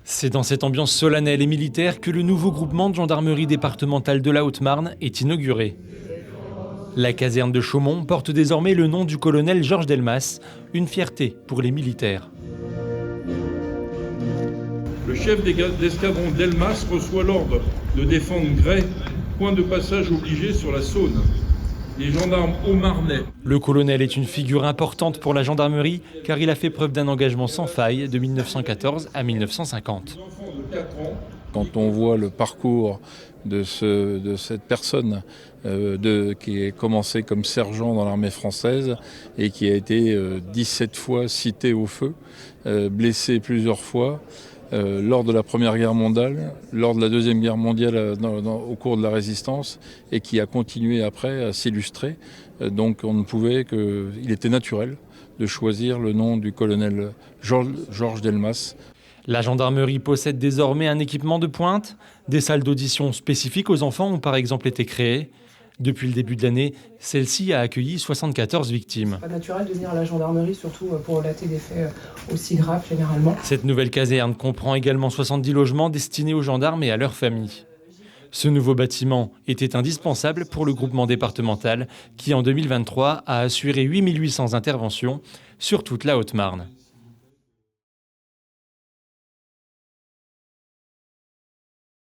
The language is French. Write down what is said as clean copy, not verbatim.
C'est dans cette ambiance solennelle et militaire que le nouveau groupement de gendarmerie départementale de la Haute-Marne est inauguré. La caserne de Chaumont porte désormais le nom du colonel Georges Delmas, une fierté pour les militaires. Le chef d'escadron Delmas reçoit l'ordre de défendre Gray, point de passage obligé sur la Saône. Les gendarmes haut-marnais. Le colonel est une figure importante pour la gendarmerie car il a fait preuve d'un engagement sans faille de 1914 à 1950. Quand on voit le parcours de cette personne qui a commencé comme sergent dans l'armée française et qui a été 17 fois cité au feu, blessé plusieurs fois, lors de la Première Guerre mondiale, lors de la Deuxième Guerre mondiale au cours de la Résistance et qui a continué après à s'illustrer. Donc il était naturel de choisir le nom du colonel Georges Delmas. La gendarmerie possède désormais un équipement de pointe. Des salles d'audition spécifiques aux enfants ont par exemple été créées. Depuis le début de l'année, celle-ci a accueilli 74 victimes. C'est pas naturel de venir à la gendarmerie, surtout pour relater des faits aussi graves généralement. Cette nouvelle caserne comprend également 70 logements destinés aux gendarmes et à leurs familles. Ce nouveau bâtiment était indispensable pour le groupement départemental qui, en 2023, a assuré 8800 interventions sur toute la Haute-Marne.